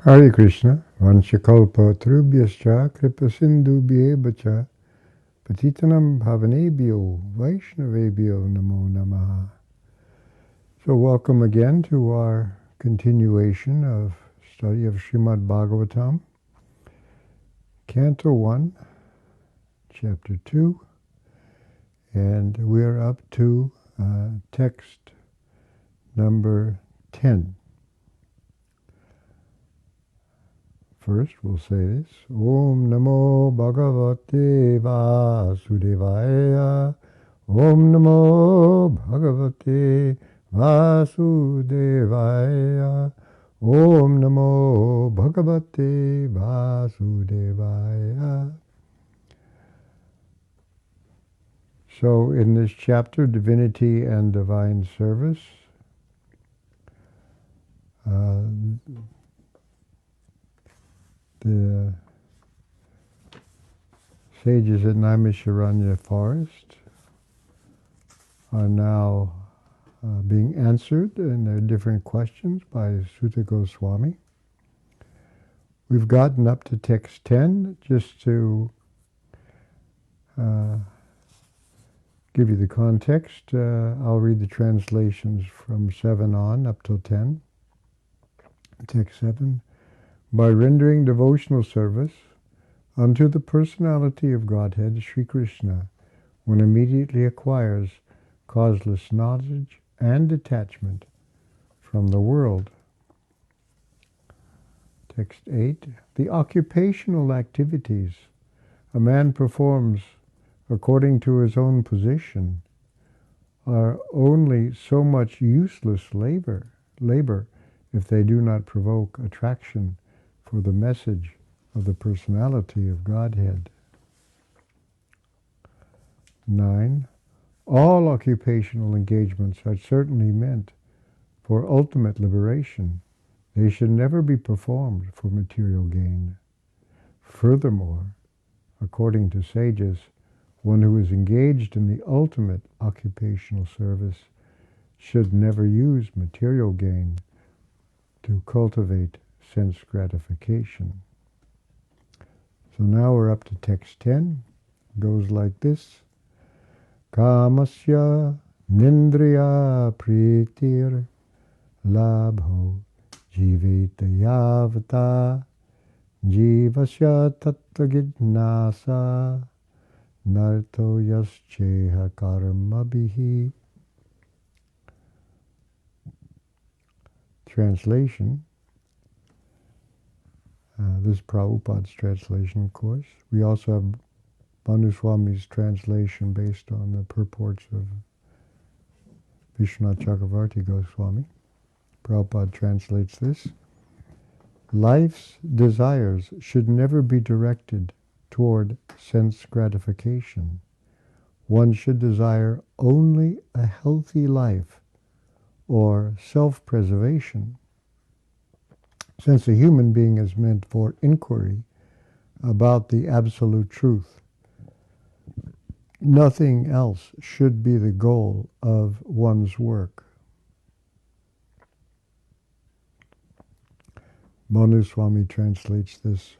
Hare Krishna, Vanchakalpa Trubhyascha Kripa Sindhu Bhyevacha Patitanam Bhavanebhyo Vaishnavebhyo Namo Namaha. So welcome again to our continuation of study of Srimad Bhagavatam, Canto 1, Chapter 2, and we're up to text number 10. First, we'll say this. Om Namo Bhagavate Vasudevaya. Om Namo Bhagavate Vasudevaya. Om Namo Bhagavate Vasudevaya. So, in this chapter, Divinity and Divine Service, the sages at Naimisharanya forest are now being answered in their different questions by Sutta Goswami. We've gotten up to text 10, just to give you the context. I'll read the translations from 7 on up till 10. Text 7. By rendering devotional service unto the personality of Godhead, Sri Krishna, one immediately acquires causeless knowledge and detachment from the world. Text 8. The occupational activities a man performs according to his own position are only so much useless labor if they do not provoke attraction for the message of the personality of Godhead. 9. All occupational engagements are certainly meant for ultimate liberation. They should never be performed for material gain. Furthermore, according to sages, one who is engaged in the ultimate occupational service should never use material gain to cultivate sense gratification. So now we're up to text 10. It goes like this. Kamasya nindriya pritir labho jiveta yavata jivasya tattva jnasa narto yascheha karma bihi. Translation. This is Prabhupada's translation, of course. We also have Bhanu Swami's translation based on the purports of Vishwanath Chakravarti Goswami. Prabhupada translates this. Life's desires should never be directed toward sense gratification. One should desire only a healthy life or self-preservation, since a human being is meant for inquiry about the absolute truth. Nothing else should be the goal of one's work. Bhanu Swami translates this.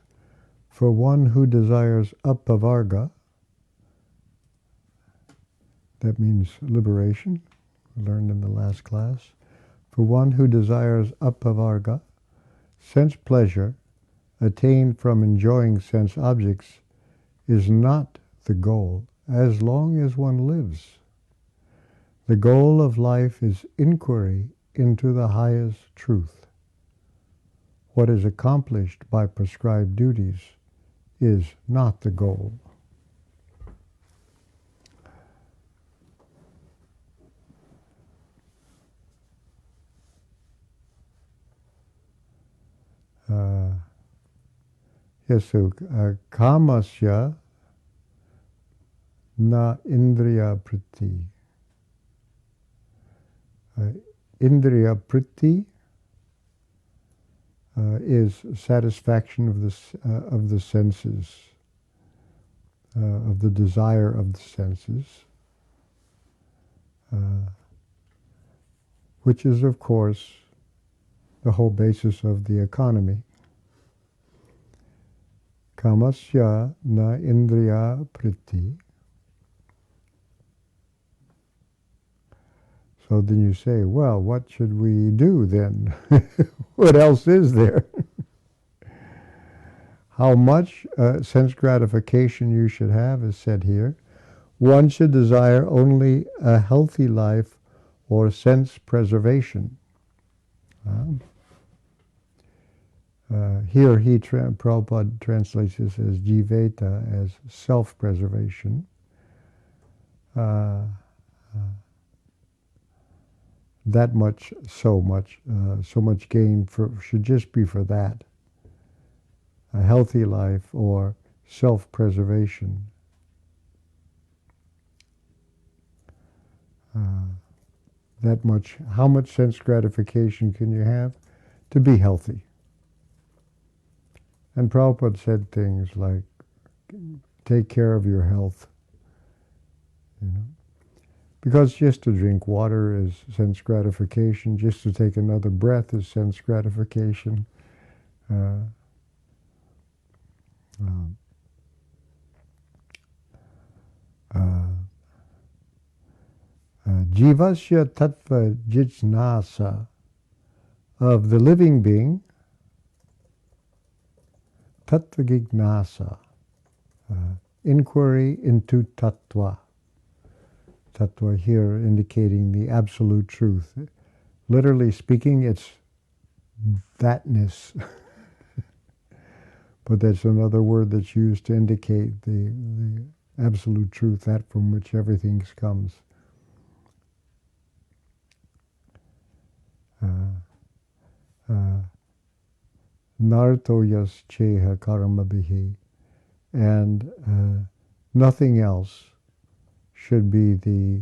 For one who desires apavarga, that means liberation, learned in the last class. For one who desires apavarga, sense pleasure attained from enjoying sense objects is not the goal as long as one lives. The goal of life is inquiry into the highest truth. What is accomplished by prescribed duties is not the goal. Kamasya na indriya priti. Indriya priti is satisfaction of the senses, of the desire of the senses, which is, of course, the whole basis of the economy. Kamasya na indriya priti. So then you say, well, what should we do then? What else is there? How much sense gratification you should have is said here. One should desire only a healthy life or sense preservation. Here Prabhupada translates this as jiveta, as self-preservation. That much, so much gain should just be for that. A healthy life or self-preservation. That much, how much sense gratification can you have? To be healthy. And Prabhupada said things like, take care of your health. Because just to drink water is sense gratification, just to take another breath is sense gratification. Jivasya tattva jijnasa, of the living being, tattva jignasa, inquiry into tattva. Tattva here indicating the absolute truth. Literally speaking, it's thatness. But that's another word that's used to indicate the absolute truth, that from which everything comes. Nartoyas cheha karmabihi, and nothing else should be the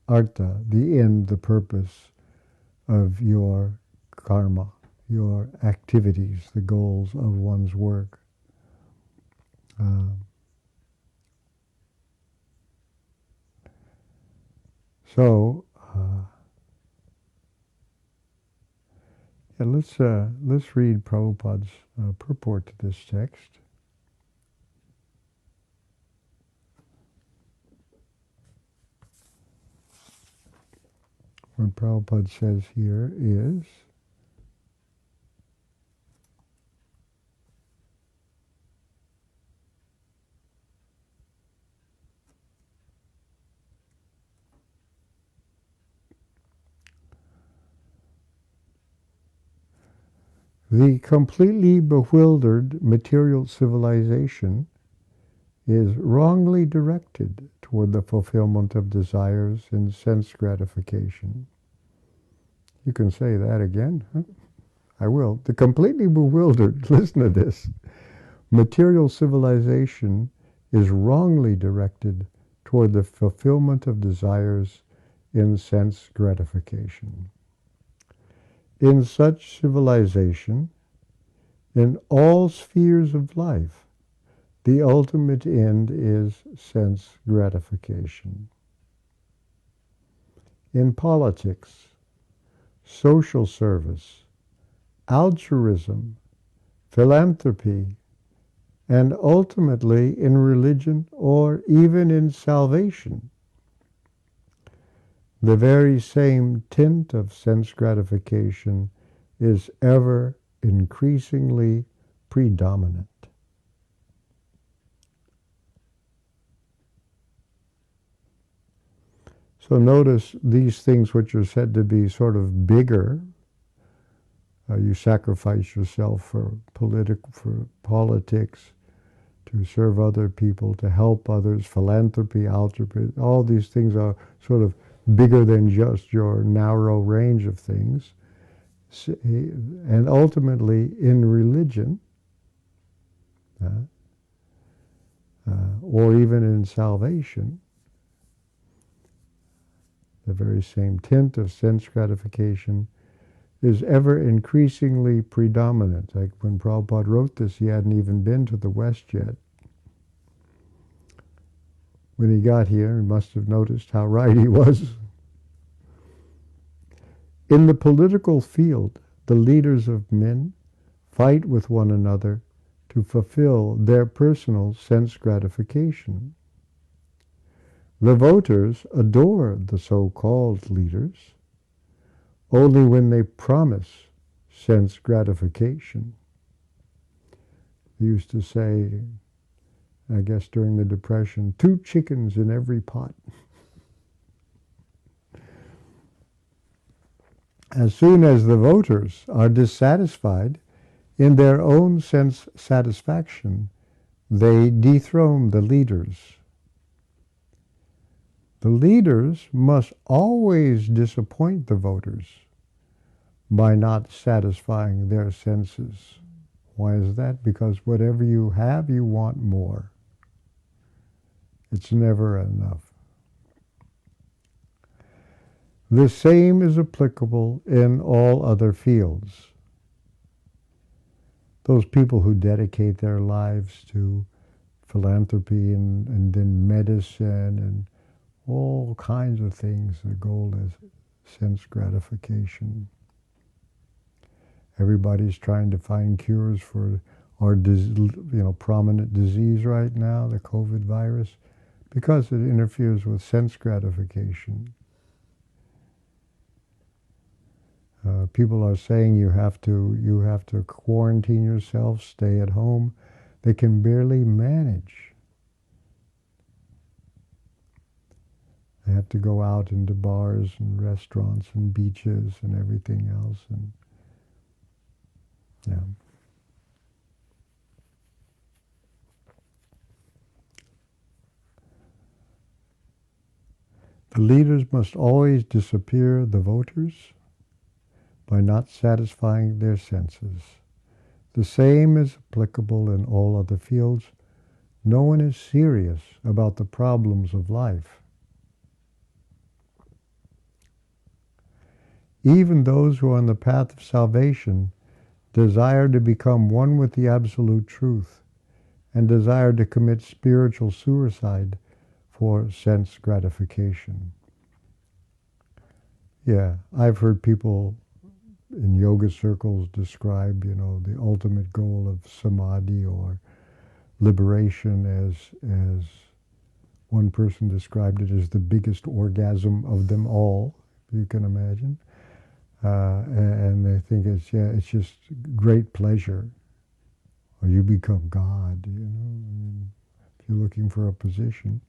artha, the end, the purpose of your karma, your activities, the goals of one's work. Let's read Prabhupada's purport to this text. What Prabhupada says here is, the completely bewildered material civilization is wrongly directed toward the fulfillment of desires and sense gratification. You can say that again. Huh? I will. The completely bewildered, listen to this, material civilization is wrongly directed toward the fulfillment of desires in sense gratification. In such civilization, in all spheres of life, the ultimate end is sense gratification. In politics, social service, altruism, philanthropy, and ultimately in religion or even in salvation, the very same tint of sense gratification is ever increasingly predominant. So notice these things which are said to be sort of bigger. You sacrifice yourself for politics, to serve other people, to help others, philanthropy, altruism. All these things are sort of bigger than just your narrow range of things. And ultimately in religion, or even in salvation, the very same tint of sense gratification is ever increasingly predominant. Like when Prabhupada wrote this, he hadn't even been to the West yet. When he got here, he must have noticed how right he was. In the political field, the leaders of men fight with one another to fulfill their personal sense gratification. The voters adore the so-called leaders only when they promise sense gratification. They used to say, I guess during the Depression, 2 chickens in every pot. As soon as the voters are dissatisfied in their own sense satisfaction, they dethrone the leaders. The leaders must always disappoint the voters by not satisfying their senses. Why is that? Because whatever you have, you want more. It's never enough. The same is applicable in all other fields. Those people who dedicate their lives to philanthropy and then medicine and all kinds of things, the goal is sense gratification. Everybody's trying to find cures for our prominent disease right now, the COVID virus, because it interferes with sense gratification. People are saying you have to quarantine yourself, stay at home. They can barely manage. They have to go out into bars and restaurants and beaches and everything else. And yeah. The leaders must always disappear the voters by not satisfying their senses. The same is applicable in all other fields. No one is serious about the problems of life. Even those who are on the path of salvation desire to become one with the absolute truth and desire to commit spiritual suicide for sense gratification. Yeah, I've heard people in yoga circles describe, the ultimate goal of samadhi or liberation as one person described it as the biggest orgasm of them all, if you can imagine. And they think it's just great pleasure. Or you become God, if you're looking for a position.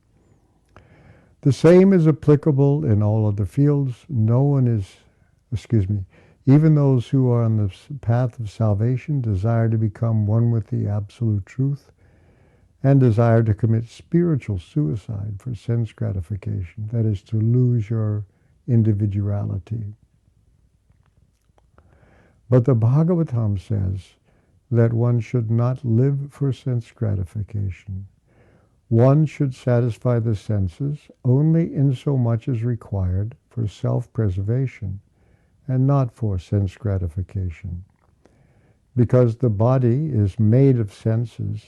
The same is applicable in all other fields. Even those who are on the path of salvation desire to become one with the absolute truth and desire to commit spiritual suicide for sense gratification. That is, to lose your individuality. But the Bhagavatam says that one should not live for sense gratification. One should satisfy the senses only in so much as required for self-preservation and not for sense gratification. Because the body is made of senses,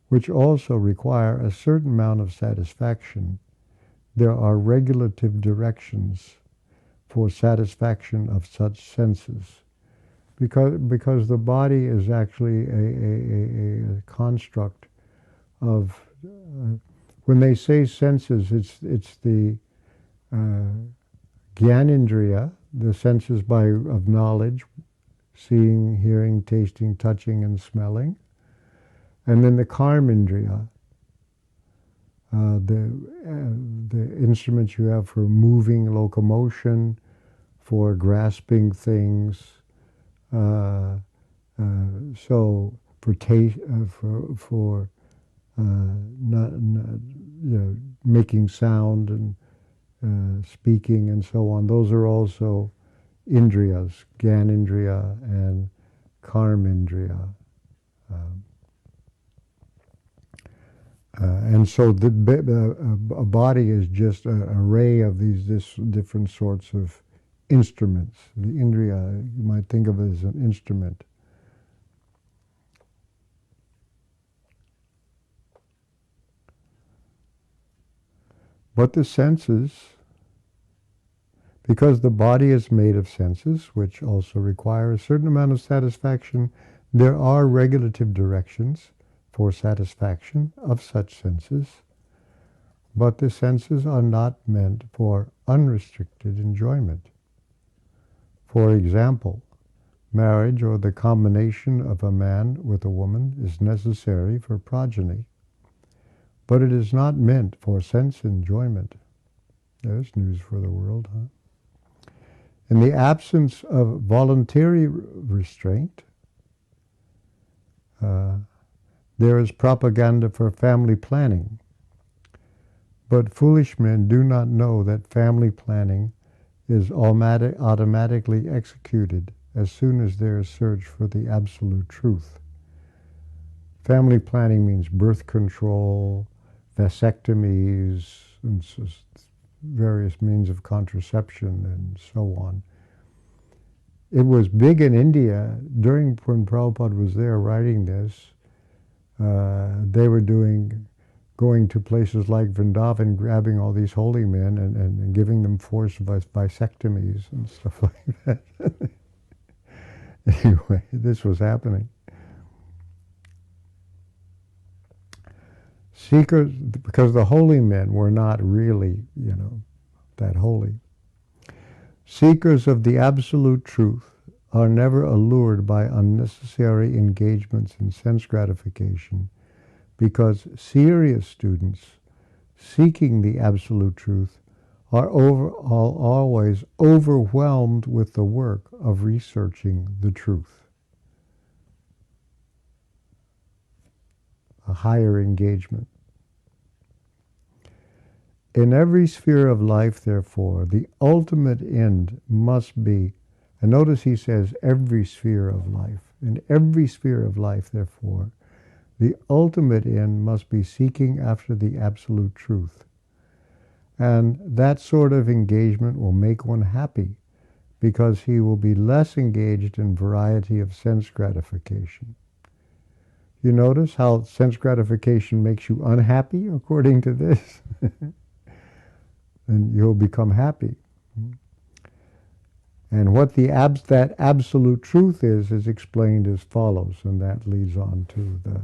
which also require a certain amount of satisfaction, there are regulative directions for satisfaction of such senses. Because the body is actually a construct of, when they say senses, it's the Gyanindriya, the senses of knowledge, seeing, hearing, tasting, touching, and smelling. And then the Karmindriya, the instruments you have for moving, locomotion, for grasping things. So for taste, for making sound and speaking and so on. Those are also indriyas, Gyanindriya and Karmindriya. And so a body is just an array of these different sorts of instruments. The indriya, you might think of it as an instrument. But the senses, because the body is made of senses, which also require a certain amount of satisfaction, There are regulative directions for satisfaction of such senses, but the senses are not meant for unrestricted enjoyment. For example, marriage or the combination of a man with a woman is necessary for progeny, but it is not meant for sense enjoyment. There's news for the world, huh? In the absence of voluntary restraint, there is propaganda for family planning. But foolish men do not know that family planning is automatically executed as soon as there is search for the absolute truth. Family planning means birth control, vasectomies, and various means of contraception, and so on. It was big in India when Prabhupada was there writing this. They were going to places like Vrindavan, grabbing all these holy men and giving them forced vasectomies and stuff like that. Anyway, this was happening. Seekers, because the holy men were not really, that holy. Seekers of the absolute truth are never allured by unnecessary engagements in sense gratification, because serious students seeking the absolute truth are always overwhelmed with the work of researching the truth. A higher engagement. In every sphere of life, therefore, the ultimate end must be, and notice he says every sphere of life. In every sphere of life, therefore, the ultimate end must be seeking after the absolute truth. And that sort of engagement will make one happy, because he will be less engaged in variety of sense gratification. You notice how sense gratification makes you unhappy, according to this? And you'll become happy. And what that absolute truth is explained as follows, and that leads on to the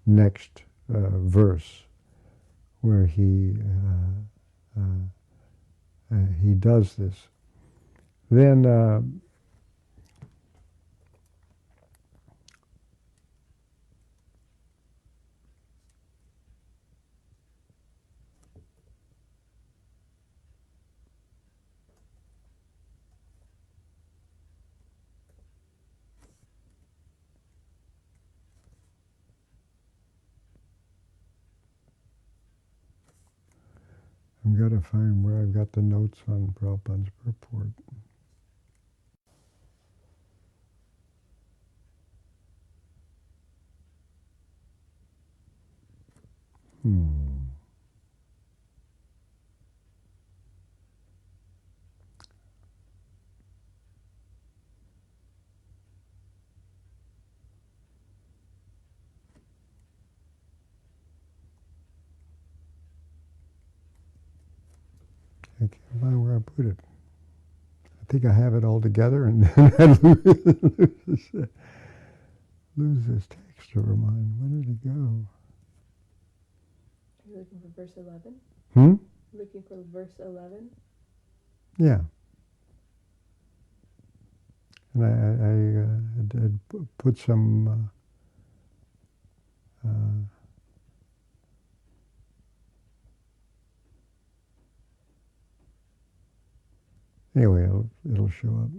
next verse, where he does this. Then I've got to find where I've got the notes on Prabhupada's purport. I can't find where I put it. I think I have it all together, and then I lose this text over mine. Where did it go? You're looking for verse 11? Looking for verse 11? Yeah. And I had put some anyway, it'll show up.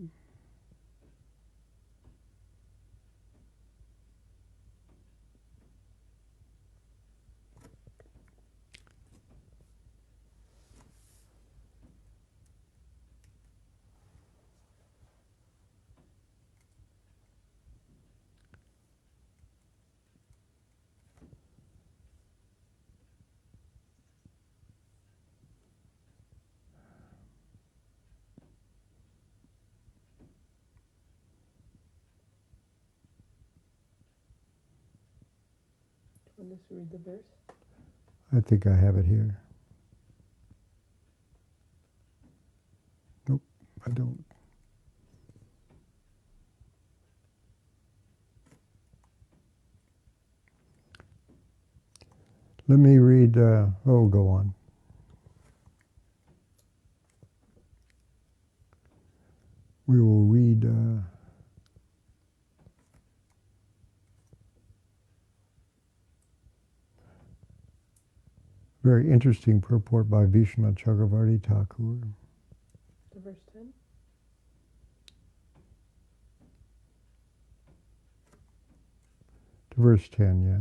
Want us to read the verse? I think I have it here. Nope, I don't. Let me read, go on. We will read very interesting purport by Vishnu Chakravarti Thakur. To verse 10. To verse 10, yeah.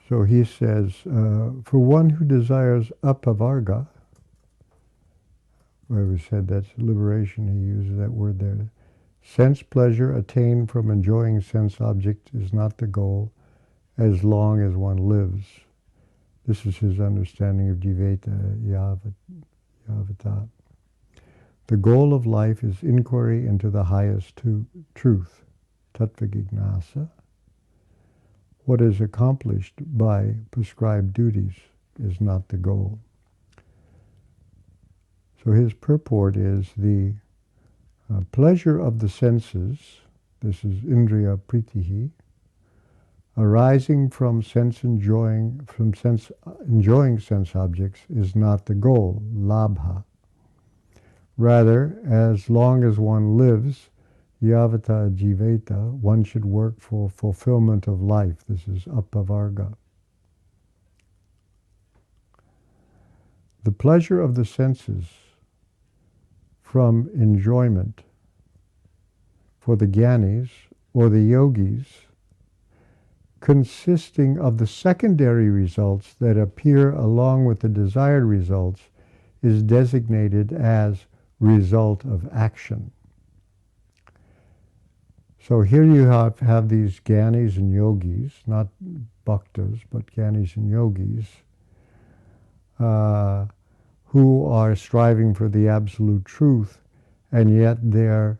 So he says, for one who desires apavarga, whoever said that's liberation, he uses that word there. Sense pleasure attained from enjoying sense objects is not the goal as long as one lives. This is his understanding of Jiveta Yavata. The goal of life is inquiry into the highest truth, Tattva Jignasa. What is accomplished by prescribed duties is not the goal. So his purport is the pleasure of the senses, this is Indriya Pritihi, arising from enjoying sense objects is not the goal, labha. Rather, as long as one lives, yavata jiveta, one should work for fulfillment of life. This is apavarga. The pleasure of the senses from enjoyment for the jnanis or the yogis, consisting of the secondary results that appear along with the desired results, is designated as result of action. So here you have these jnanis and yogis, not bhaktas, but jnanis and yogis, who are striving for the absolute truth, and yet their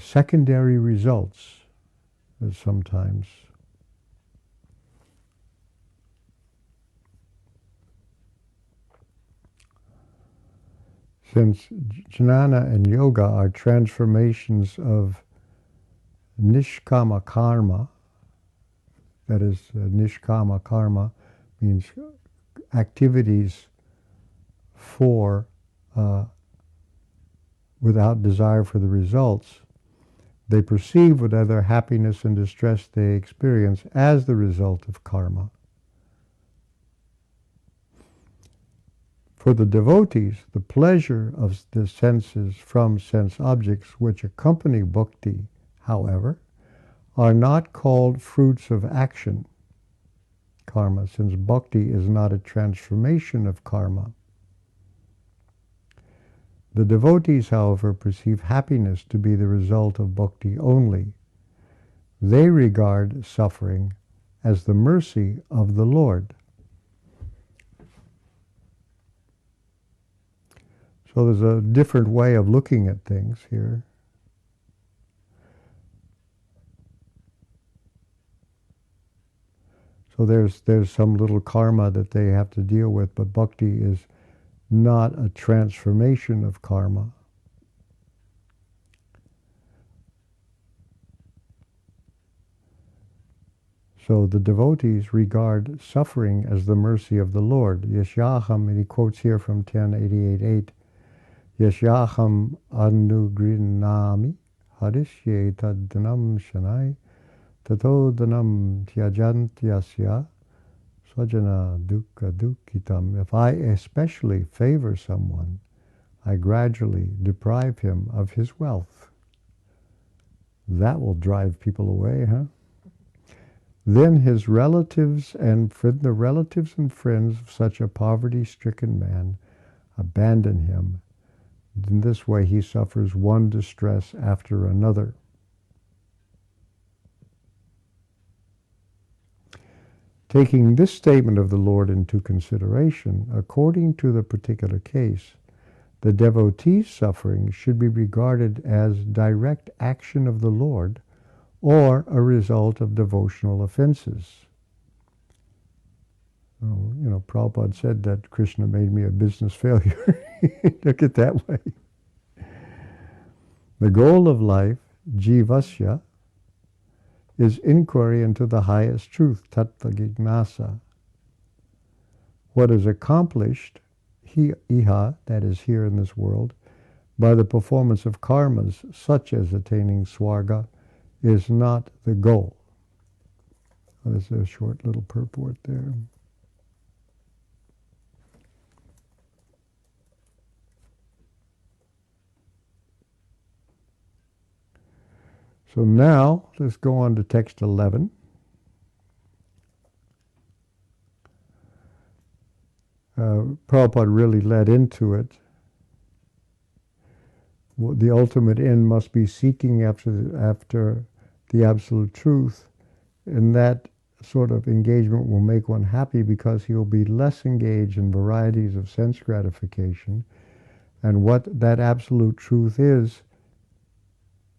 secondary results sometimes since jnana and yoga are transformations of nishkama karma, that is, nishkama karma means activities for without desire for the results, they perceive whatever happiness and distress they experience as the result of karma. For the devotees, the pleasure of the senses from sense objects which accompany bhakti, however, are not called fruits of action, karma, since bhakti is not a transformation of karma. The devotees, however, perceive happiness to be the result of bhakti only. They regard suffering as the mercy of the Lord. So there's a different way of looking at things here. So there's some little karma that they have to deal with, but bhakti is not a transformation of karma. So the devotees regard suffering as the mercy of the Lord. Yashyaham, and he quotes here from 1088:8, Yashyaham anugrinami harishye taddanam shanai tato danam tyajantyasya svajana dukkha dukkitam. If I especially favor someone, I gradually deprive him of his wealth. That will drive people away, huh? Then his relatives and the relatives and friends of such a poverty-stricken man abandon him. In this way he suffers one distress after another. Taking this statement of the Lord into consideration, according to the particular case, the devotee's suffering should be regarded as direct action of the Lord or a result of devotional offenses. Oh, Prabhupada said that Krishna made me a business failure. Look at it that way. The goal of life jivasya, is inquiry into the highest truth, tattva jignasa. What is accomplished, iha, that is here in this world, by the performance of karmas, such as attaining swarga, is not the goal. There's a short little purport there. So now, let's go on to text 11. Prabhupada really led into it. The ultimate end must be seeking after the absolute truth, and that sort of engagement will make one happy because he will be less engaged in varieties of sense gratification, and what that absolute truth is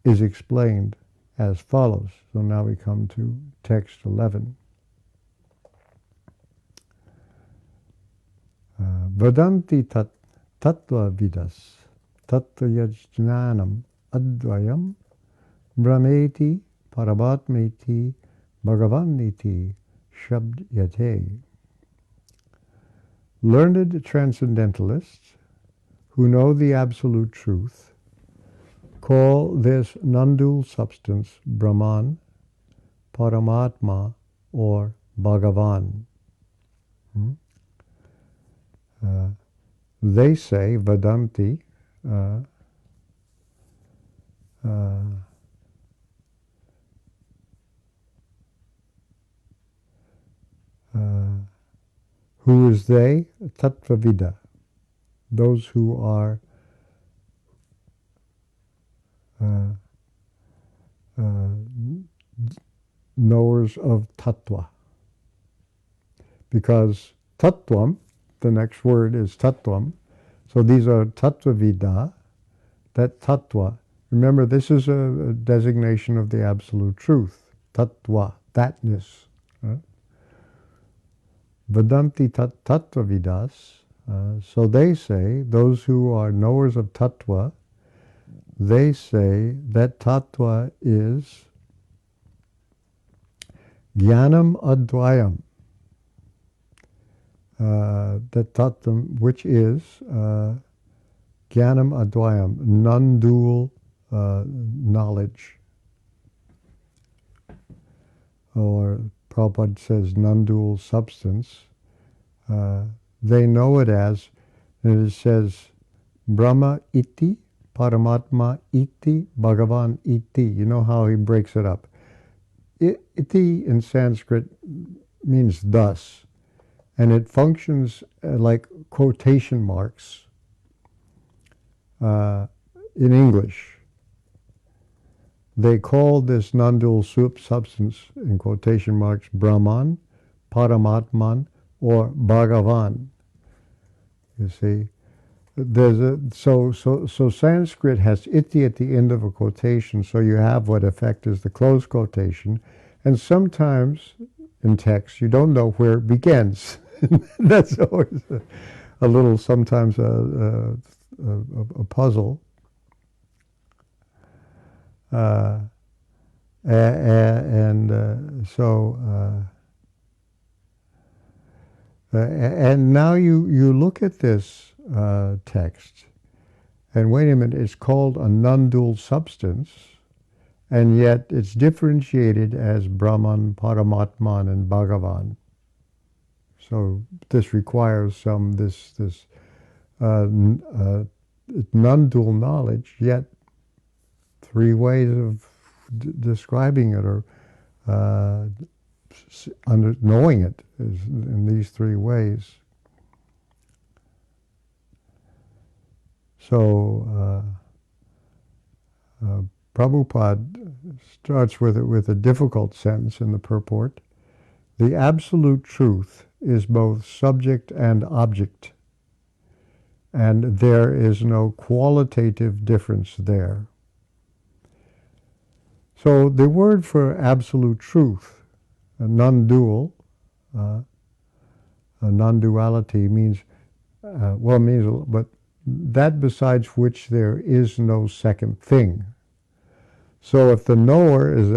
explained as follows. So now we come to text 11. Vadanti tattva vidas tattva jnanam advayam brahmeti paramatmeti bhagavaniti shabdyate. Learned transcendentalists who know the absolute truth call this non-dual substance Brahman, Paramatma, or Bhagavan. They say, Vedanti, who is they? Tattvavida, those who are knowers of tattva. Because tattvam, the next word is tattvam, so these are tattvavida, that tattva. Remember, this is a designation of the absolute truth, tattva, thatness. Vedanti tattvavidas, so they say, those who are knowers of tattva, they say that tattva is jnanam advayam, that tattvam, which is jnanam advayam, non-dual knowledge, or Prabhupada says non-dual substance. They know it as, and it says Brahma iti, Paramatma iti, Bhagavan iti. You know how he breaks it up. Iti in Sanskrit means thus, and it functions like quotation marks in English. They call this non-dual substance, in quotation marks, Brahman, Paramatman, or Bhagavan. You see, so Sanskrit has iti at the end of a quotation, so you have what effect is the close quotation, and sometimes in text you don't know where it begins. That's always a little, sometimes a puzzle. And now you look at this text, and wait a minute, it's called a non-dual substance, and yet it's differentiated as Brahman, Paramatman, and Bhagavan. So this requires some non-dual knowledge, yet three ways of describing it, or knowing it, is in these three ways. So Prabhupada starts with a difficult sentence in the purport. The absolute truth is both subject and object, and there is no qualitative difference there. So the word for absolute truth, non-dual, non-duality means, but that besides which there is no second thing. So if the knower is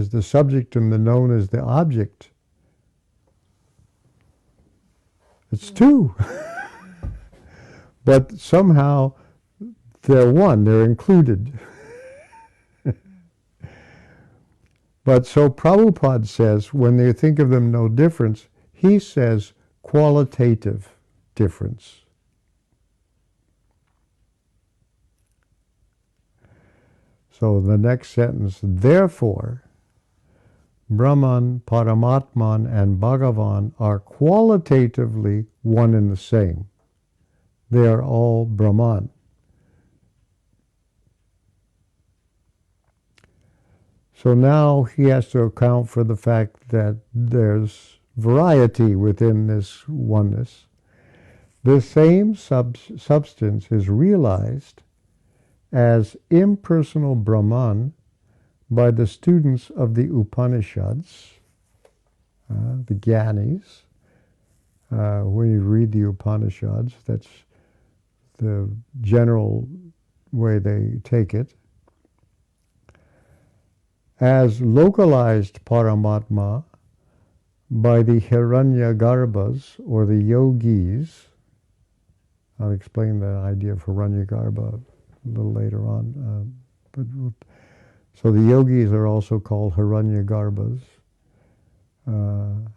the subject and the known is the object, it's two. But somehow they're one, they're included. But so Prabhupada says, when they think of them no difference, he says qualitative difference. So the next sentence, therefore, Brahman, Paramatman, and Bhagavan are qualitatively one and the same. They are all Brahman. So now he has to account for the fact that there's variety within this oneness. The same substance is realized as impersonal Brahman by the students of the Upanishads, the Gyanis. When you read the Upanishads, that's the general way they take it. As localized Paramatma by the Hiranyagarbhas or the yogis. I'll explain the idea of Hiranyagarbha a little later on. So the yogis are also called Hiranyagarbhas. And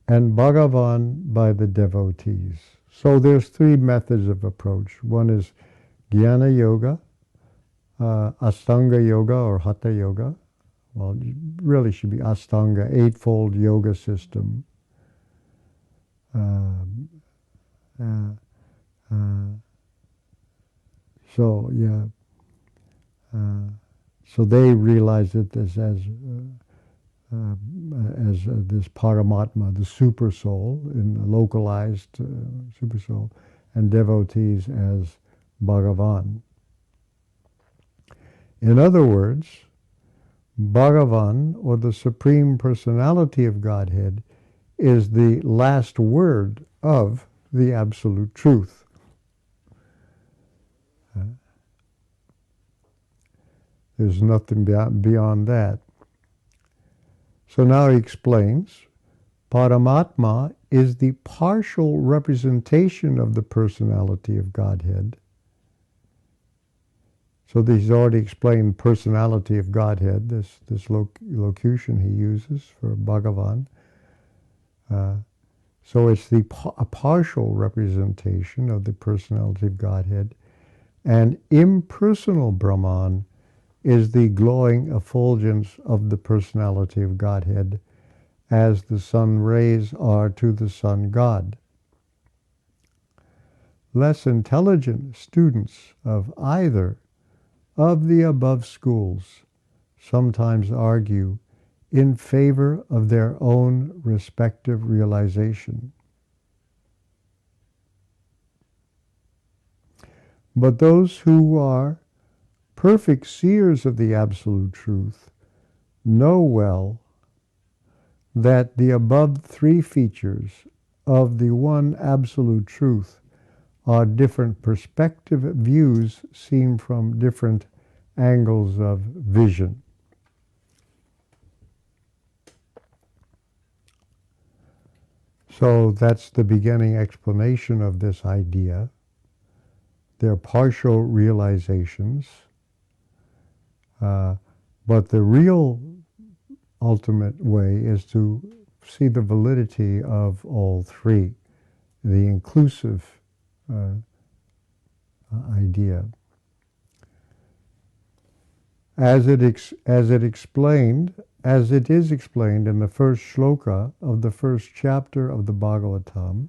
Bhagavan by the devotees. So there's three methods of approach. One is Jnana Yoga, Astanga Yoga or Hatha Yoga. Well, it really should be Astanga, eightfold yoga system. So they realize it as this Paramatma, the super soul, in the localized super soul, and devotees as Bhagavan. In other words, Bhagavan, or the Supreme Personality of Godhead, is the last word of the Absolute Truth. There's nothing beyond that. So now he explains, Paramatma is the partial representation of the personality of Godhead. So he's already explained personality of Godhead, this locution he uses for Bhagavan. So it's a partial representation of the personality of Godhead. And impersonal Brahman is the glowing effulgence of the personality of Godhead, as the sun rays are to the sun god. Less intelligent students of either of the above schools sometimes argue in favor of their own respective realization. But those who are perfect seers of the Absolute Truth know well that the above three features of the one Absolute Truth are different perspective views seen from different angles of vision. So that's the beginning explanation of this idea. They're partial realizations, but the real ultimate way is to see the validity of all three, the inclusive idea. As it is explained in the first shloka of the first chapter of the Bhagavatam,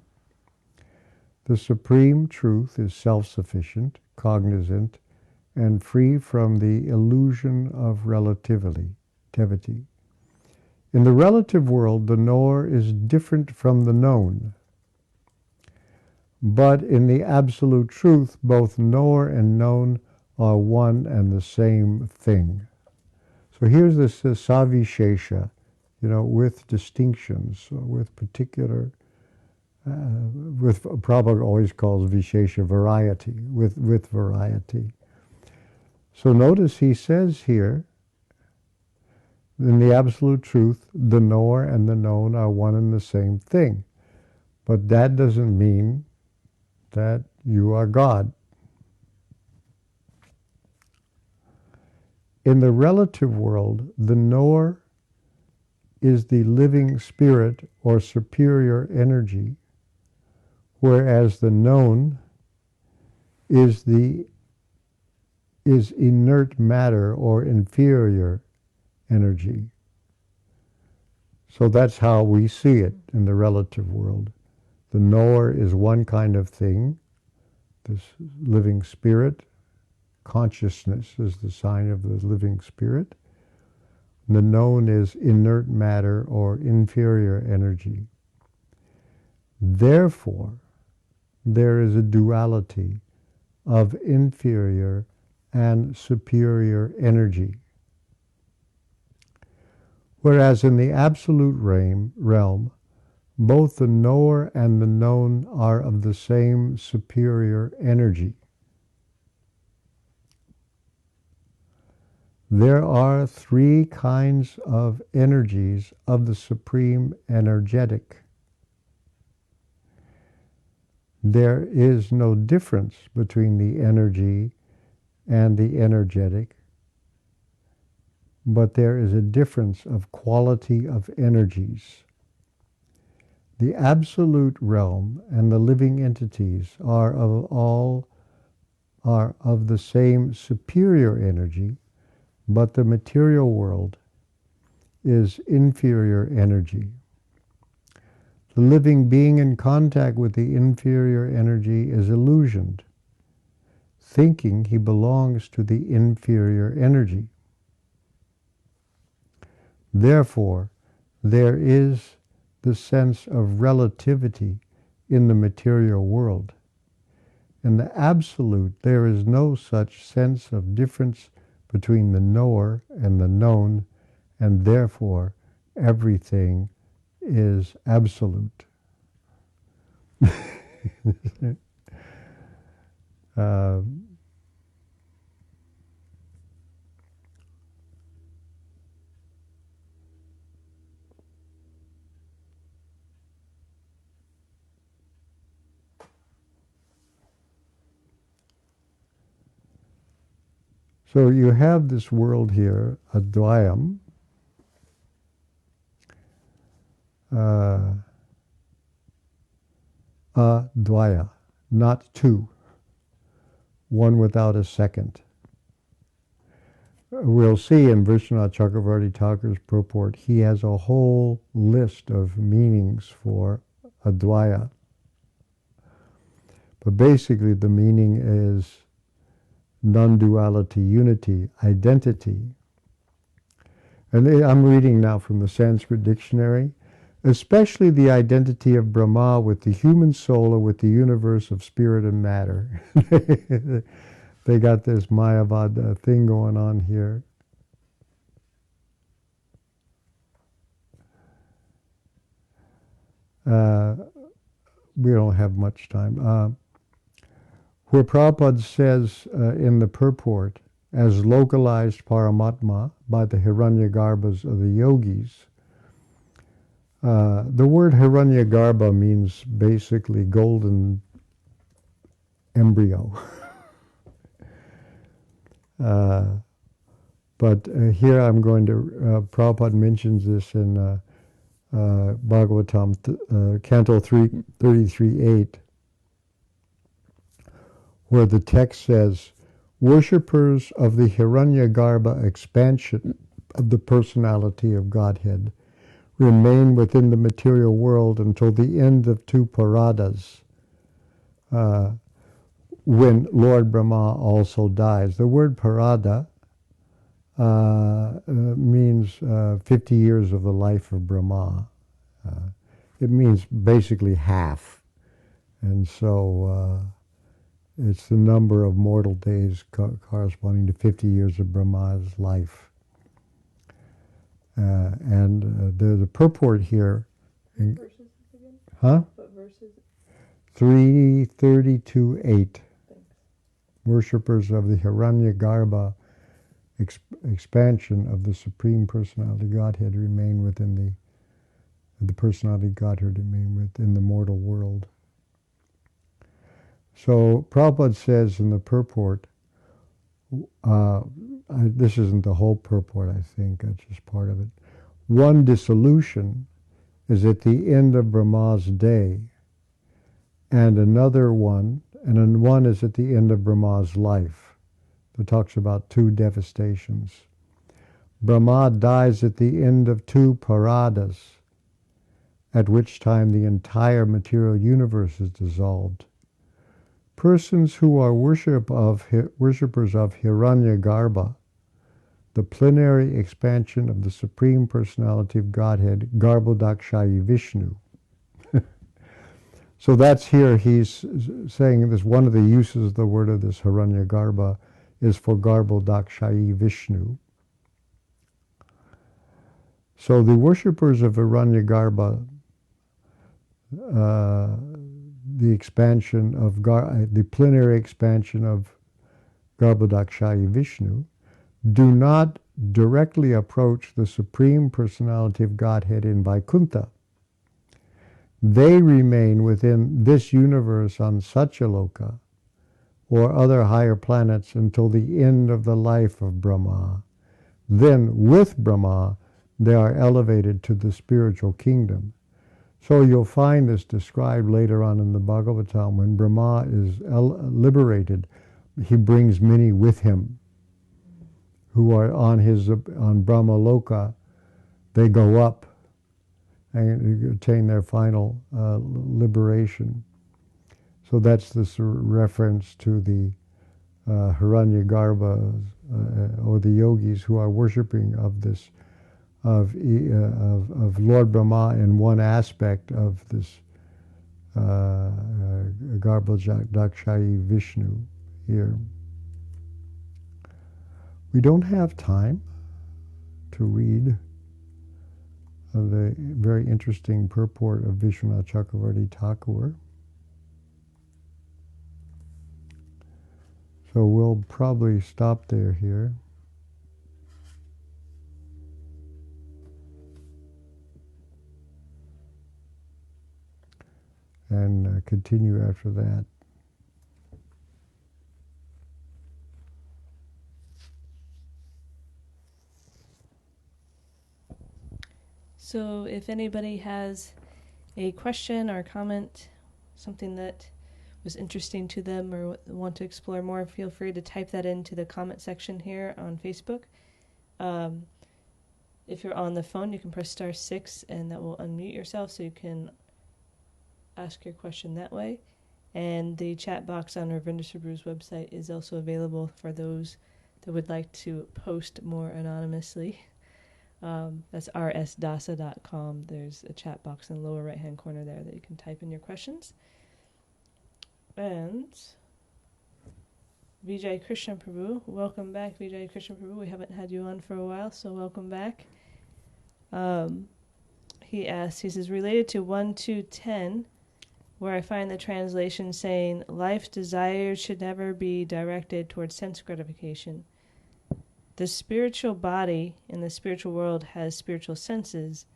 the Supreme Truth is self-sufficient, cognizant, and free from the illusion of relativity. In the relative world, the knower is different from the known. But in the Absolute Truth, both knower and known are one and the same thing. So here's this savishesha, with distinctions, with particular, with Prabhupada always calls vishesha variety, with variety. So notice he says here, in the absolute truth, the knower and the known are one and the same thing. But that doesn't mean that you are God. In the relative world, the knower is the living spirit or superior energy, whereas the known is inert matter or inferior energy. So that's how we see it in the relative world. The knower is one kind of thing, this living spirit. Consciousness is the sign of the living spirit. The known is inert matter or inferior energy. Therefore, there is a duality of inferior and superior energy. Whereas in the absolute realm, both the knower and the known are of the same superior energy. There are three kinds of energies of the supreme energetic. There is no difference between the energy and the energetic, but there is a difference of quality of energies. The absolute realm and the living entities are of the same superior energy, but the material world is inferior energy. The living being in contact with the inferior energy is illusioned, thinking he belongs to the inferior energy. Therefore, there is the sense of relativity in the material world. In the absolute, there is no such sense of difference between the knower and the known, and therefore everything is absolute. So you have this world here, Advayam, Advaya, not two, one without a second. We'll see in Vishwanath Chakravarti Thakur's purport, he has a whole list of meanings for Advaya. But basically the meaning is non-duality, unity, identity. And I'm reading now from the Sanskrit dictionary, especially the identity of Brahma with the human soul or with the universe of spirit and matter. They got this Mayavad thing going on here. We don't have much time. Where Prabhupada says in the purport, as localized Paramatma by the Hiranyagarbhas of the yogis, the word Hiranyagarbha means basically golden embryo. But here I'm going to, Prabhupada mentions this in Bhagavatam, Canto 33:8, where the text says, worshippers of the Hiranyagarbha expansion of the personality of Godhead remain within the material world until the end of two paradas, when Lord Brahma also dies. The word parada means 50 years of the life of Brahma. It means basically half. And so it's the number of mortal days corresponding to 50 years of Brahma's life. And there's a purport here. What verses again? Huh? What verses? 332:8. Thanks. Worshippers of the Hiranyagarbha expansion of the Supreme Personality Godhead remain within the Personality Godhead remain within the mortal world. So Prabhupada says in the purport, this isn't the whole purport, I think, that's just part of it. One dissolution is at the end of Brahma's day, and another one, and then one is at the end of Brahma's life. It talks about two devastations. Brahma dies at the end of two paradas, at which time the entire material universe is dissolved. Persons who are worshippers of Hiranyagarbha, the plenary expansion of the Supreme Personality of Godhead, Garbhodakshayi Vishnu. So that's here, he's saying this, one of the uses of the word of this Hiranyagarbha is for Garbhodakshayi Vishnu. So the worshippers of Hiranyagarbha, the expansion of the plenary expansion of Garbhodakshayi Vishnu, do not directly approach the Supreme Personality of Godhead in Vaikuntha. They remain within this universe on Satyaloka or other higher planets until the end of the life of Brahma. Then, with Brahma, they are elevated to the spiritual kingdom. So you'll find this described later on in the Bhagavatam. When Brahma is liberated, he brings many with him who are on Brahma Loka. They go up and attain their final liberation. So that's this reference to the Hiranyagarbha or the yogis who are worshipping of this of Lord Brahma in one aspect of this Garbhodakshayi Vishnu here. We don't have time to read the very interesting purport of Vishwanath Chakravarti Thakur. So we'll probably stop there here. And continue after that. So if anybody has a question or comment, something that was interesting to them or want to explore more, feel free to type that into the comment section here on Facebook. If you're on the phone, you can press *6 and that will unmute yourself so you can ask your question that way. And the chat box on Ravindra Svarupa's website is also available for those that would like to post more anonymously. That's RSDasa.com. There's a chat box in the lower right hand corner there that you can type in your questions. And Vijay Krishna Prabhu, welcome back. Vijay Krishna Prabhu, we haven't had you on for a while, so welcome back. He asks, he says, related to 1:2:10, where I find the translation saying, life's desires should never be directed towards sense gratification. The spiritual body in the spiritual world has spiritual senses,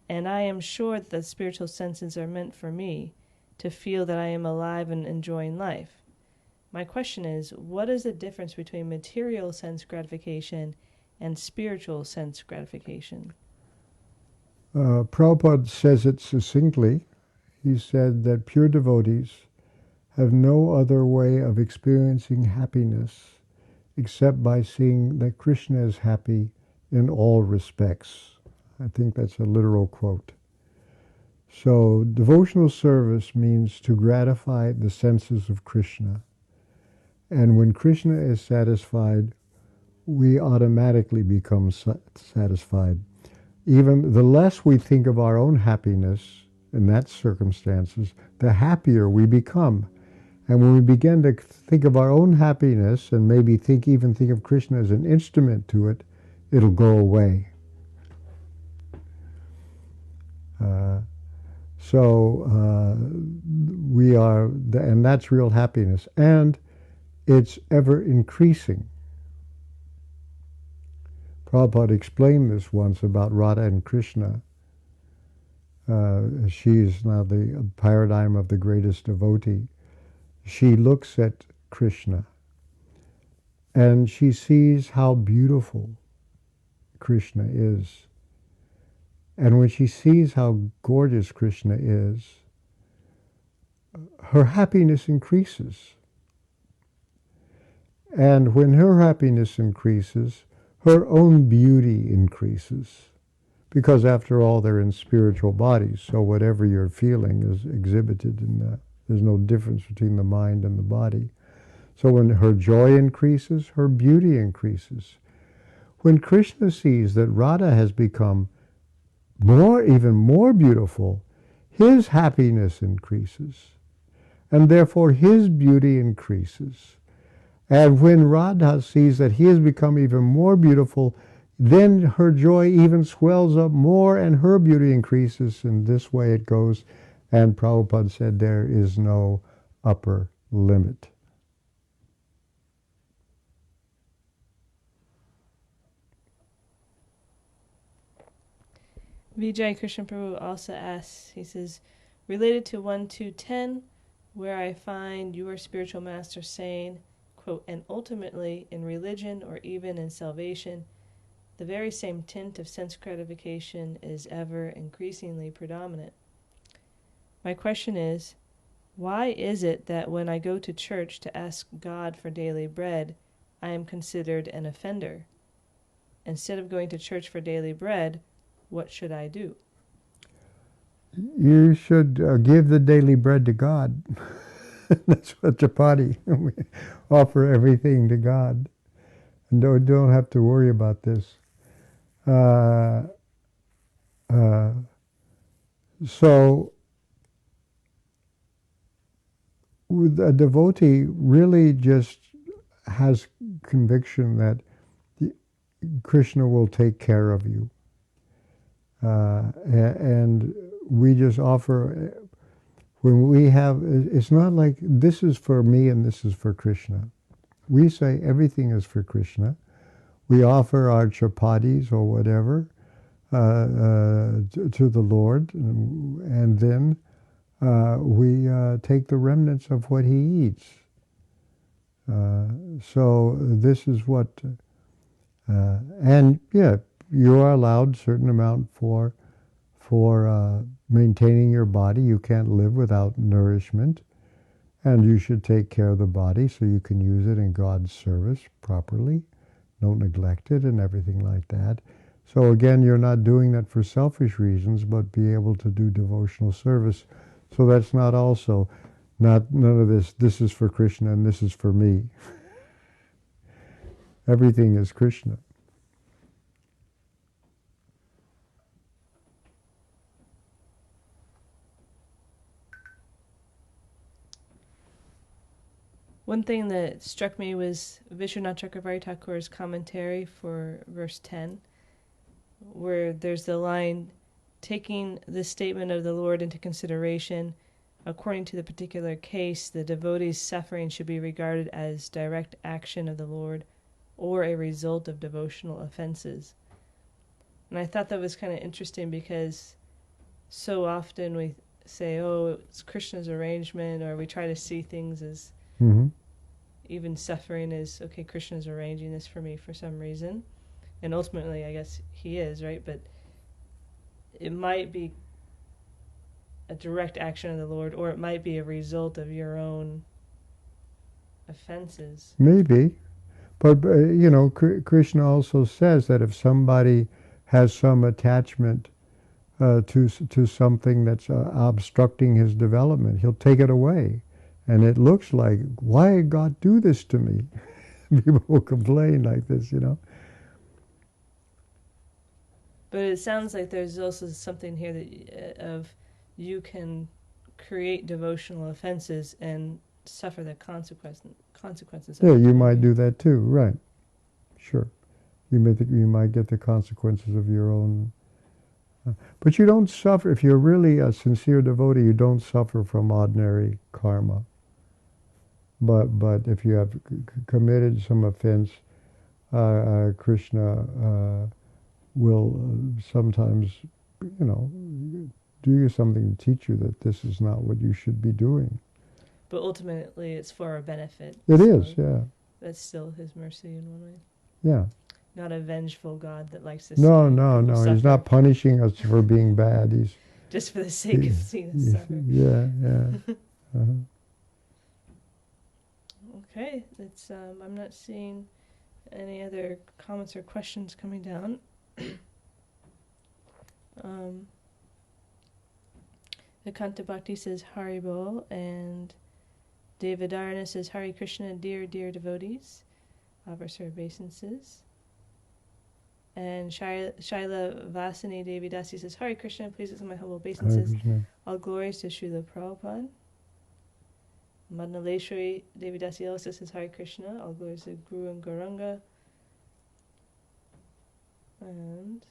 and I am sure that the spiritual senses are meant for me to feel that I am alive and enjoying life. My question is, what is the difference between material sense gratification and spiritual sense gratification? Prabhupada says it succinctly. He said that pure devotees have no other way of experiencing happiness except by seeing that Krishna is happy in all respects. I think that's a literal quote. So devotional service means to gratify the senses of Krishna. And when Krishna is satisfied, we automatically become satisfied. Even the less we think of our own happiness in that circumstances, the happier we become. And when we begin to think of our own happiness and maybe even think of Krishna as an instrument to it, it'll go away. We are, and that's real happiness. And it's ever increasing. Prabhupada explained this once about Radha and Krishna. She is now the paradigm of the greatest devotee. She looks at Krishna and she sees how beautiful Krishna is. And when she sees how gorgeous Krishna is, her happiness increases. And when her happiness increases, her own beauty increases. Because after all, they're in spiritual bodies, so whatever you're feeling is exhibited in that. There's no difference between the mind and the body. So when her joy increases, her beauty increases. When Krishna sees that Radha has become even more beautiful, his happiness increases. And therefore his beauty increases. And when Radha sees that he has become even more beautiful, then her joy even swells up more and her beauty increases. And this way it goes. And Prabhupada said there is no upper limit. Vijay Krishna Prabhu also asks, he says, related to 1.2.10, where I find your spiritual master saying, quote, and ultimately in religion or even in salvation, the very same tint of sense gratification is ever increasingly predominant. My question is, why is it that when I go to church to ask God for daily bread, I am considered an offender? Instead of going to church for daily bread, what should I do? You should give the daily bread to God. That's what chapati. We offer everything to God. And don't have to worry about this. So a devotee really just has conviction that Krishna will take care of you. And we just offer, when we have, it's not like this is for me and this is for Krishna. We say everything is for Krishna. We offer our chapatis or whatever to the Lord, and then we take the remnants of what he eats. So this is what, and yeah, you are allowed a certain amount for maintaining your body. You can't live without nourishment, and you should take care of the body so you can use it in God's service properly. Don't neglect it and everything like that. So again, you're not doing that for selfish reasons, but be able to do devotional service. So that's not also, none of this is for Krishna and this is for me. Everything is Krishna. One thing that struck me was Vishwanath Chakravarti Thakur's commentary for verse 10, where there's the line, taking the statement of the Lord into consideration, according to the particular case, the devotee's suffering should be regarded as direct action of the Lord or a result of devotional offenses. And I thought that was kind of interesting because so often we say, oh, it's Krishna's arrangement, or we try to see things as even suffering is, okay, Krishna's arranging this for me for some reason. And ultimately, I guess he is, right? But it might be a direct action of the Lord, or it might be a result of your own offenses. Maybe. But, Krishna also says that if somebody has some attachment to something that's obstructing his development, he'll take it away. And it looks like, why did God do this to me? People will complain like this, But it sounds like there's also something here that of you can create devotional offenses and suffer the consequences. Yeah, you might do that too, right? Sure, you might get the consequences of your own. But you don't suffer if you're really a sincere devotee. You don't suffer from ordinary karma. But if you have committed some offense, Krishna will sometimes, do you something to teach you that this is not what you should be doing. But ultimately, it's for our benefit. It is, yeah. That's still his mercy in one way. Yeah. Not a vengeful God that likes to No, see no, people no. suffer. He's not punishing us for being bad. He's just for the sake of seeing us suffer. Yeah, yeah. Okay, it's I'm not seeing any other comments or questions coming down. The Canto Bhakti says Haribol, and David Arana says Hare Krishna, dear, dear devotees. Offers her obeisances. And Shaila Vasani Devi Dasi says, Hare Krishna, please accept my humble obeisances. All glories to Srila Prabhupada. Madnaleshwari Devi Dasi also says, Hare Krishna, all glories to Guru and Gauranga. And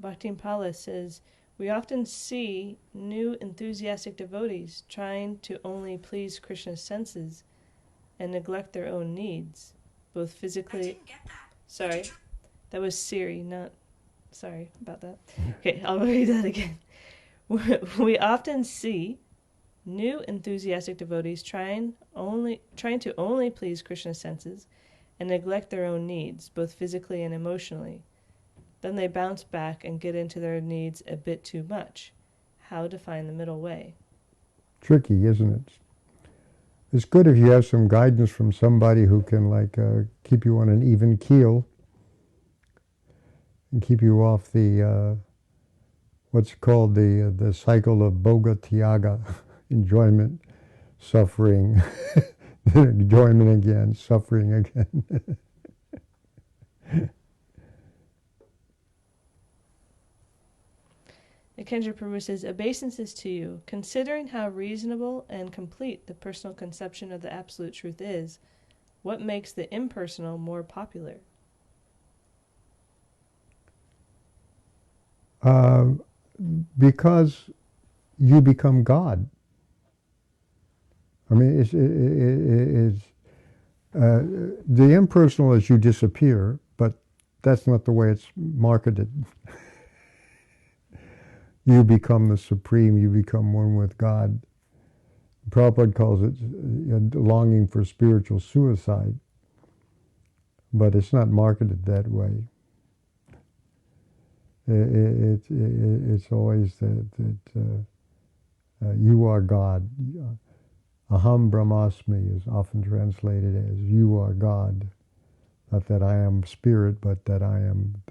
Bhakti Pala says, we often see new enthusiastic devotees trying to only please Krishna's senses and neglect their own needs, both physically... I didn't get that. Sorry. That was Siri, not... Sorry about that. Okay, I'll read that again. We often see new enthusiastic devotees trying to only please Krishna's senses and neglect their own needs, both physically and emotionally. Then they bounce back and get into their needs a bit too much. How to find the middle way? Tricky, isn't it? It's good if you have some guidance from somebody who can keep you on an even keel and keep you off the what's called the cycle of bhoga tyaga, enjoyment, suffering, enjoyment again, suffering again. Kendra Prabhu says, obeisances to you. Considering how reasonable and complete the personal conception of the absolute truth is, what makes the impersonal more popular? Because you become God. I mean, the impersonal is you disappear, but that's not the way it's marketed. You become the supreme, you become one with God. Prabhupada calls it longing for spiritual suicide, but it's not marketed that way. It's always that you are God. Aham Brahmasmi is often translated as you are God. Not that I am spirit, but that I am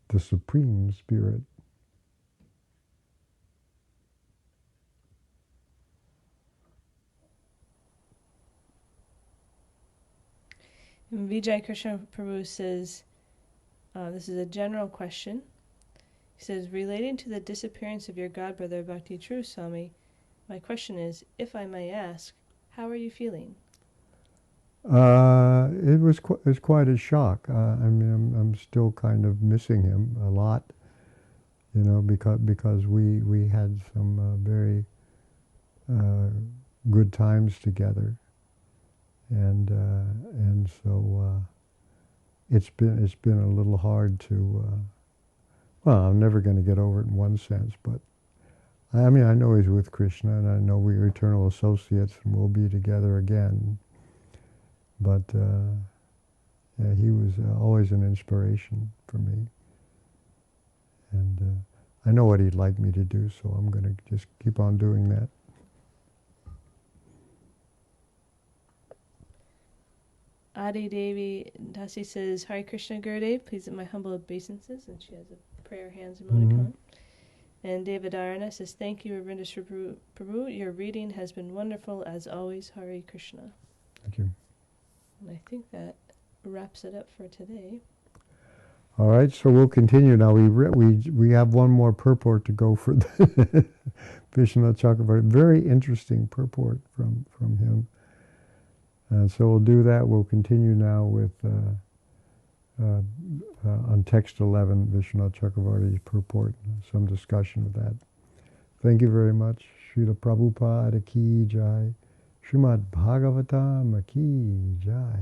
the supreme spirit. Vijay Krishna Prabhu says, this is a general question. He says, relating to the disappearance of your godbrother Bhakti True Swami, my question is, if I may ask, how are you feeling? It was quite a shock. I mean, I'm still kind of missing him a lot, because we had some very good times together. And so it's been a little hard to. Well, I'm never going to get over it in one sense, but I mean I know he's with Krishna, and I know we're eternal associates, and we'll be together again. But yeah, he was always an inspiration for me, and I know what he'd like me to do, so I'm going to just keep on doing that. Adi Devi Dasi says, Hare Krishna Gurudev, please at my humble obeisances, and she has a prayer hands emoticon. Mm-hmm. And David Arana says, thank you, Ravindra Svarupa Prabhu. Your reading has been wonderful as always. Hare Krishna. Thank you. And I think that wraps it up for today. All right, so we'll continue now. We have one more purport to go for the Vishwanath Chakravarti. Very interesting purport from him. And so we'll do that. We'll continue now with on text 11, Vishwanath Chakravarti's purport, some discussion of that. Thank you very much. Srila Prabhupada ki jai. Srimad Bhagavatam ki jai.